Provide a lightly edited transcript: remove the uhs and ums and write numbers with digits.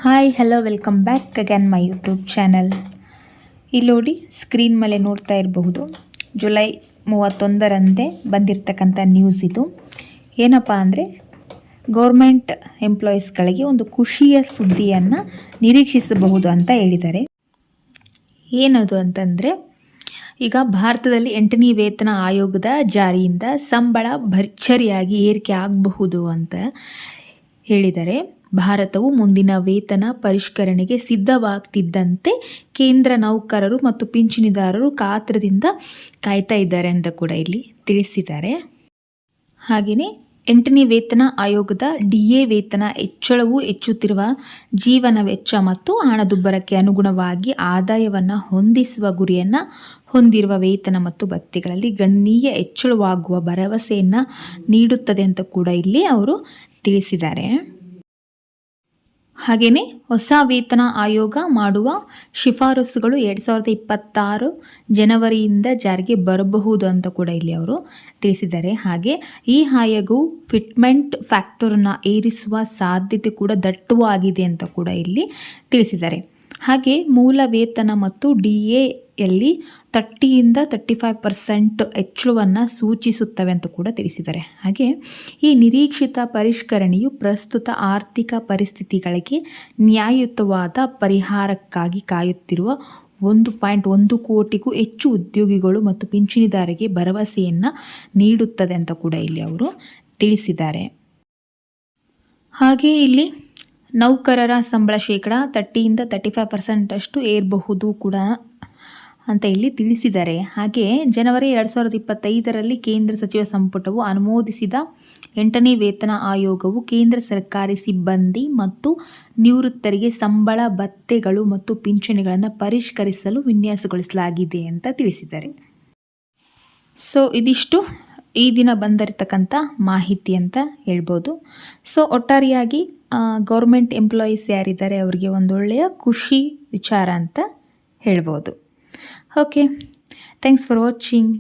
Hi hello welcome back again my YouTube channel. ಇಲ್ಲಿ ನೋಡಿ screen ಮೇಲೆ ನೋಡ್ತಾ ಇರಬಹುದು, ಜುಲೈ 31ರಂದೇ ಬಂದಿರತಕ್ಕಂಥ ನ್ಯೂಸ್ ಇದು. ಏನಪ್ಪ ಅಂದರೆ ಗೌರ್ಮೆಂಟ್ ಎಂಪ್ಲಾಯೀಸ್ಗಳಿಗೆ ಒಂದು ಖುಷಿಯ ಸುದ್ದಿಯನ್ನು ನಿರೀಕ್ಷಿಸಬಹುದು ಅಂತ ಹೇಳಿದ್ದಾರೆ. ಏನದು ಅಂತಂದರೆ, ಈಗ ಭಾರತದಲ್ಲಿ 8ನೇ ವೇತನ ಆಯೋಗದ ಜಾರಿಯಿಂದ ಸಂಬಳ ಭರ್ಜರಿಯಾಗಿ ಏರಿಕೆ ಆಗಬಹುದು ಅಂತ ಹೇಳಿದ್ದಾರೆ. ಭಾರತವು ಮುಂದಿನ ವೇತನ ಪರಿಷ್ಕರಣೆಗೆ ಸಿದ್ಧವಾಗ್ತಿದ್ದಂತೆ ಕೇಂದ್ರ ನೌಕರರು ಮತ್ತು ಪಿಂಚಣಿದಾರರು ಕಾತರದಿಂದ ಕಾಯ್ತಾ ಇದ್ದಾರೆ ಅಂತ ಕೂಡ ಇಲ್ಲಿ ತಿಳಿಸಿದ್ದಾರೆ. ಹಾಗೆಯೇ 8ನೇ ವೇತನ ಆಯೋಗದ DA ವೇತನ ಹೆಚ್ಚಳವು ಹೆಚ್ಚುತ್ತಿರುವ ಜೀವನ ವೆಚ್ಚ ಮತ್ತು ಹಣದುಬ್ಬರಕ್ಕೆ ಅನುಗುಣವಾಗಿ ಆದಾಯವನ್ನು ಹೊಂದಿಸುವ ಗುರಿಯನ್ನು ಹೊಂದಿರುವ ವೇತನ ಮತ್ತು ಭತ್ಯೆಗಳಲ್ಲಿ ಗಣನೀಯ ಹೆಚ್ಚಳವಾಗುವ ಭರವಸೆಯನ್ನು ನೀಡುತ್ತದೆ ಅಂತ ಕೂಡ ಇಲ್ಲಿ ಅವರು ತಿಳಿಸಿದ್ದಾರೆ. ಹಾಗೆಯೇ ಹೊಸ ವೇತನ ಆಯೋಗ ಮಾಡುವ ಶಿಫಾರಸುಗಳು 2026 ಜನವರಿಯಿಂದ ಜಾರಿಗೆ ಬರಬಹುದು ಅಂತ ಕೂಡ ಇಲ್ಲಿ ಅವರು ತಿಳಿಸಿದ್ದಾರೆ. ಹಾಗೆ ಈ ಆಯೋಗವು ಫಿಟ್ಮೆಂಟ್ ಫ್ಯಾಕ್ಟರ್ನ ಏರಿಸುವ ಸಾಧ್ಯತೆ ಕೂಡ ದಟ್ಟವಾಗಿದೆ ಅಂತ ಕೂಡ ಇಲ್ಲಿ ತಿಳಿಸಿದ್ದಾರೆ. ಹಾಗೆ ಮೂಲ ವೇತನ ಮತ್ತು DAಯಲ್ಲಿ 30ಯಿಂದ 35% ಹೆಚ್ಚಳವನ್ನು ಸೂಚಿಸುತ್ತವೆ ಅಂತ ಕೂಡ ತಿಳಿಸಿದ್ದಾರೆ. ಹಾಗೆ ಈ ನಿರೀಕ್ಷಿತ ಪರಿಷ್ಕರಣೆಯು ಪ್ರಸ್ತುತ ಆರ್ಥಿಕ ಪರಿಸ್ಥಿತಿಗಳಿಗೆ ನ್ಯಾಯಯುತವಾದ ಪರಿಹಾರಕ್ಕಾಗಿ ಕಾಯುತ್ತಿರುವ 1.1 ಕೋಟಿಗೂ ಹೆಚ್ಚು ಉದ್ಯೋಗಿಗಳು ಮತ್ತು ಪಿಂಚಣಿದಾರರಿಗೆ ಭರವಸೆಯನ್ನು ನೀಡುತ್ತದೆ ಅಂತ ಕೂಡ ಇಲ್ಲಿ ಅವರು ತಿಳಿಸಿದ್ದಾರೆ. ಹಾಗೆ ಇಲ್ಲಿ ನೌಕರರ ಸಂಬಳ ಶೇಕಡ 30ಯಿಂದ 35% ಅಷ್ಟು ಏರಬಹುದು ಕೂಡ ಅಂತ ಇಲ್ಲಿ ತಿಳಿಸಿದ್ದಾರೆ. ಹಾಗೆ ಜನವರಿ 2025ರಲ್ಲಿ ಕೇಂದ್ರ ಸಚಿವ ಸಂಪುಟವು ಅನುಮೋದಿಸಿದ 8ನೇ ವೇತನ ಆಯೋಗವು ಕೇಂದ್ರ ಸರ್ಕಾರಿ ಸಿಬ್ಬಂದಿ ಮತ್ತು ನಿವೃತ್ತರಿಗೆ ಸಂಬಳ ಭತ್ಯೆಗಳು ಮತ್ತು ಪಿಂಚಣಿಗಳನ್ನು ಪರಿಷ್ಕರಿಸಲು ವಿನ್ಯಾಸಗೊಳಿಸಲಾಗಿದೆ ಅಂತ ತಿಳಿಸಿದ್ದಾರೆ. ಸೊ ಇದಿಷ್ಟು ಈ ದಿನ ಬಂದಿರತಕ್ಕಂಥ ಮಾಹಿತಿ ಅಂತ ಹೇಳ್ಬೋದು. ಸೊ ಒಟ್ಟಾರೆಯಾಗಿ ಗೌರ್ಮೆಂಟ್ ಎಂಪ್ಲಾಯೀಸ್ ಯಾರಿದ್ದಾರೆ ಅವರಿಗೆ ಒಂದೊಳ್ಳೆಯ ಖುಷಿ ವಿಚಾರ ಅಂತ ಹೇಳ್ಬೋದು. Okay, thanks for watching.